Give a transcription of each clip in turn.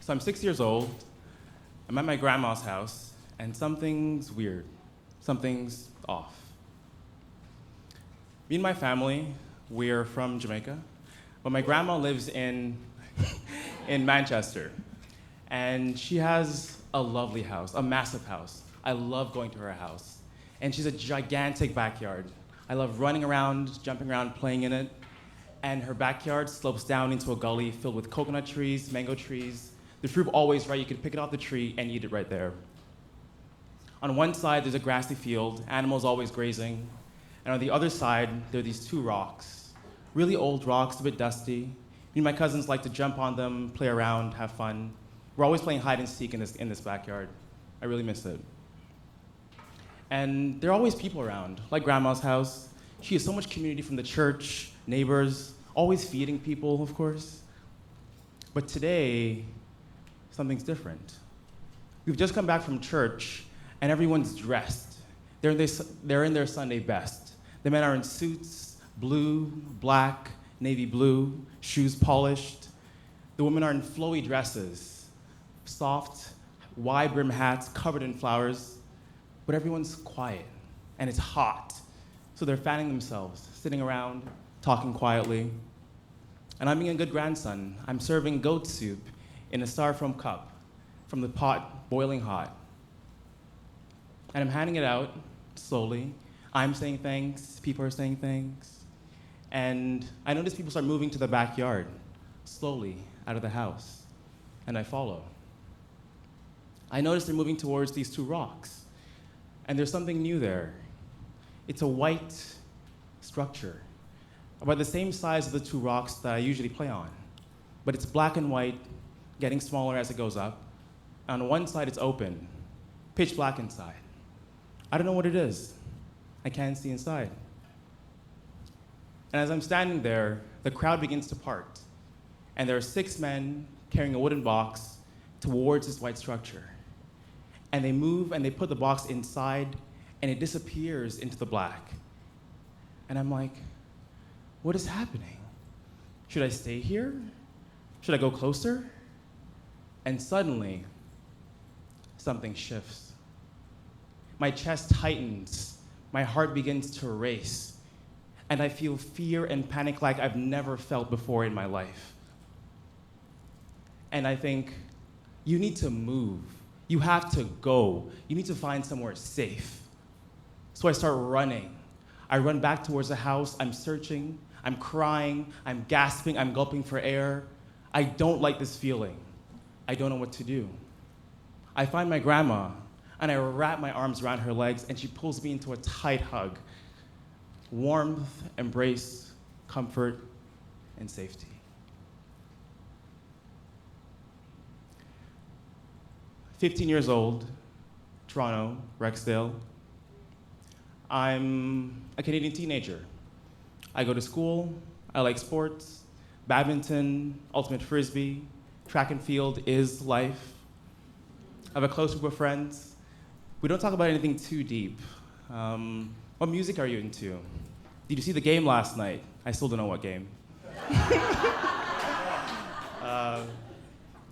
So I'm 6 years old. I'm at my grandma's house, and something's weird. Something's off. Me and my family, we're from Jamaica, but my grandma lives in, in Manchester. And she has a lovely house, a massive house. I love going to her house. And she's a gigantic backyard. I love running around, jumping around, playing in it. And her backyard slopes down into a gully filled with coconut trees, mango trees. The fruit always right, you could pick it off the tree and eat it right there. On one side, there's a grassy field, animals always grazing. And on the other side, there are these two rocks. Really old rocks, a bit dusty. Me and my cousins like to jump on them, play around, have fun. We're always playing hide and seek in this backyard. I really miss it. And there are always people around, like Grandma's house. She has so much community from the church, neighbors, always feeding people, of course. But today, something's different. We've just come back from church, and everyone's dressed. They're in their Sunday best. The men are in suits, blue, black, navy blue, shoes polished. The women are in flowy dresses, soft, wide brim hats covered in flowers, but everyone's quiet, and it's hot. So they're fanning themselves, sitting around, talking quietly. And I'm being a good grandson. I'm serving goat soup in a styrofoam cup from the pot, boiling hot. And I'm handing it out slowly. I'm saying thanks, people are saying thanks. And I notice people start moving to the backyard, slowly, out of the house. And I follow. I notice they're moving towards these two rocks. And there's something new there. It's a white structure, about the same size of the two rocks that I usually play on. But it's black and white, getting smaller as it goes up. On one side, it's open, pitch black inside. I don't know what it is. I can't see inside. And as I'm standing there, the crowd begins to part. And there are 6 men carrying a wooden box towards this white structure. And they move and they put the box inside, and it disappears into the black. And I'm like, what is happening? Should I stay here? Should I go closer? And suddenly, something shifts. My chest tightens, my heart begins to race, and I feel fear and panic like I've never felt before in my life. And I think, you need to move. You have to go. You need to find somewhere safe. So I start running. I run back towards the house. I'm searching. I'm crying. I'm gasping. I'm gulping for air. I don't like this feeling. I don't know what to do. I find my grandma, and I wrap my arms around her legs, and she pulls me into a tight hug. Warmth, embrace, comfort, and safety. "15 years old, Toronto, Rexdale. I'm a Canadian teenager. I go to school, I like sports, badminton, ultimate frisbee, track and field is life. I have a close group of friends. We don't talk about anything too deep. What music are you into? Did you see the game last night? I still don't know what game.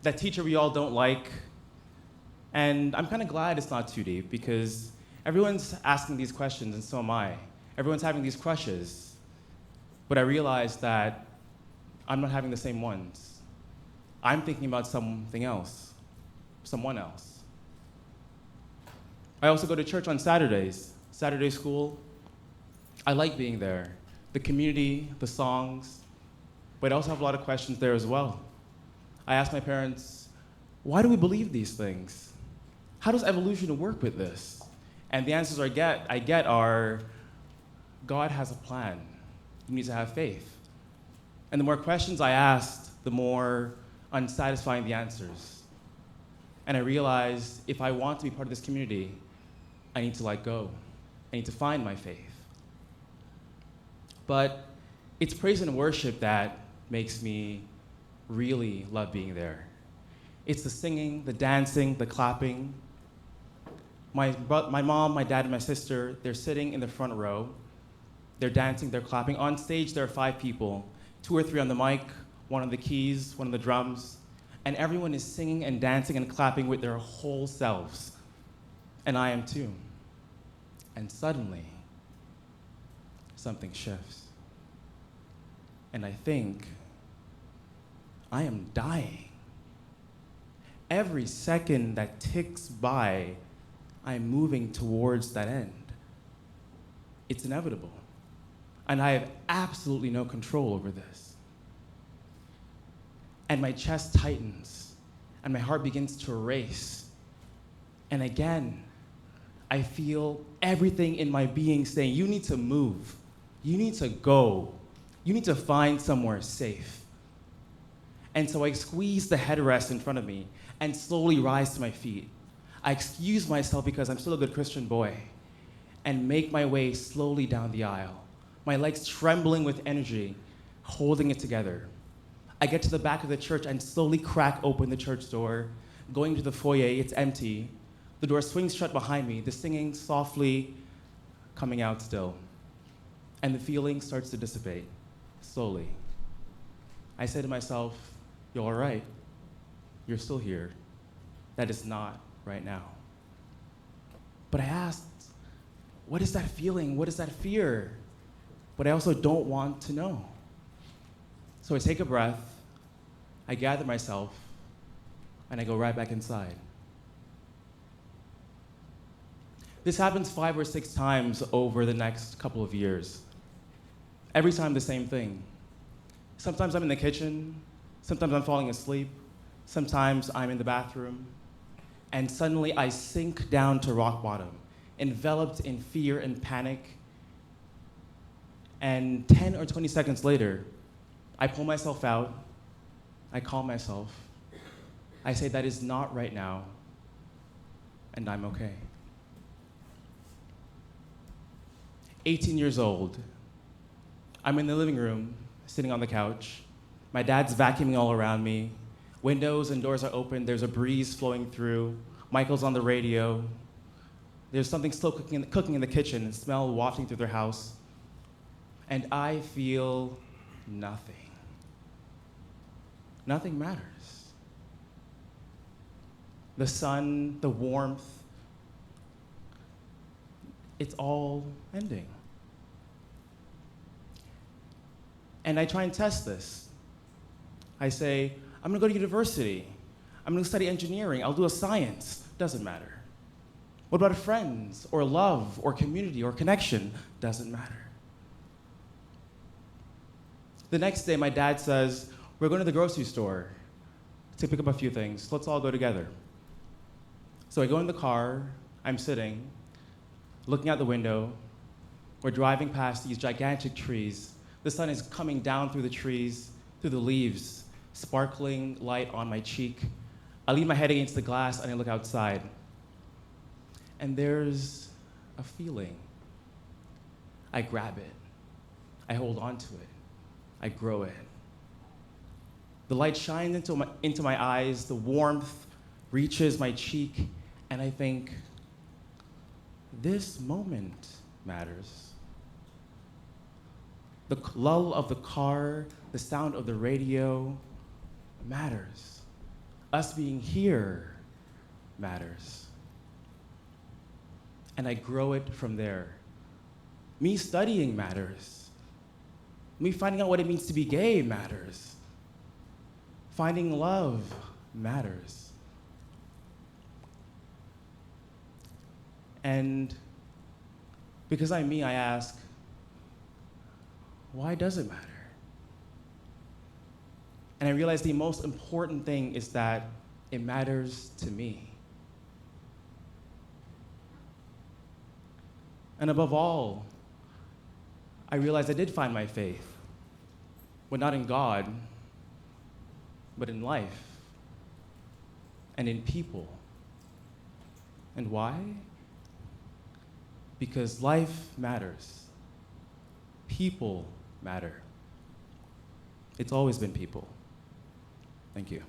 That teacher we all don't like. And I'm kind of glad it's not too deep, because everyone's asking these questions, and so am I. Everyone's having these crushes. But I realized that I'm not having the same ones. I'm thinking about something else, someone else. I also go to church on Saturdays, Saturday school. I like being there, the community, the songs, but I also have a lot of questions there as well. I ask my parents, why do we believe these things? How does evolution work with this? And the answers I get are, God has a plan. You need to have faith. And the more questions I asked, the more unsatisfying the answers. And I realized, if I want to be part of this community, I need to let go. I need to find my faith. But it's praise and worship that makes me really love being there. It's the singing, the dancing, the clapping. My mom, my dad, and my sister, they're sitting in the front row. They're dancing, they're clapping. On stage, there are 5 people, 2 or 3 on the mic, 1 on the keys, 1 on the drums. and everyone is singing and dancing and clapping with their whole selves. And I am too. And suddenly, something shifts. And I think, I am dying. Every second that ticks by, I'm moving towards that end. It's inevitable. And I have absolutely no control over this. And my chest tightens, and my heart begins to race. And again, I feel everything in my being saying, you need to move. You need to go. You need to find somewhere safe. And so I squeeze the headrest in front of me and slowly rise to my feet. I excuse myself because I'm still a good Christian boy and make my way slowly down the aisle, my legs trembling with energy, holding it together. I get to the back of the church and slowly crack open the church door, going to the foyer, it's empty. The door swings shut behind me, the singing softly coming out still. And the feeling starts to dissipate, slowly. I say to myself, you're all right. You're still here. That is not right now. But I asked, what is that feeling? What is that fear? But I also don't want to know. So I take a breath, I gather myself, and I go right back inside. This happens 5 or 6 times over the next couple of years. Every time the same thing. Sometimes I'm in the kitchen, sometimes I'm falling asleep, sometimes I'm in the bathroom, and suddenly I sink down to rock bottom, enveloped in fear and panic. And 10 or 20 seconds later, I pull myself out, I calm myself, I say that is not right now, and I'm okay. 18 years old, I'm in the living room, sitting on the couch. My dad's vacuuming all around me. Windows and doors are open, there's a breeze flowing through. Michael's on the radio. There's something still cooking in the kitchen, and smell wafting through their house. And I feel nothing. Nothing matters. The sun, the warmth, it's all ending. And I try and test this. I say, I'm gonna go to university. I'm gonna study engineering. I'll do a science. Doesn't matter. What about friends, or love, or community, or connection? Doesn't matter. The next day, my dad says, we're going to the grocery store to pick up a few things. Let's all go together. So I go in the car, I'm sitting, looking out the window. We're driving past these gigantic trees. The sun is coming down through the trees, through the leaves, sparkling light on my cheek. I lean my head against the glass and I look outside. And there's a feeling. I grab it. I hold on to it. I grow it. The light shines into my eyes, the warmth reaches my cheek, and I think, this moment matters. The lull of the car, the sound of the radio matters. Us being here matters. And I grow it from there. Me studying matters. Me finding out what it means to be gay matters. Finding love matters. And because I'm me, I ask, why does it matter? And I realize the most important thing is that it matters to me. And above all, I realized I did find my faith, but not in God, but in life and in people. And why? Because life matters. People matter. It's always been people. Thank you.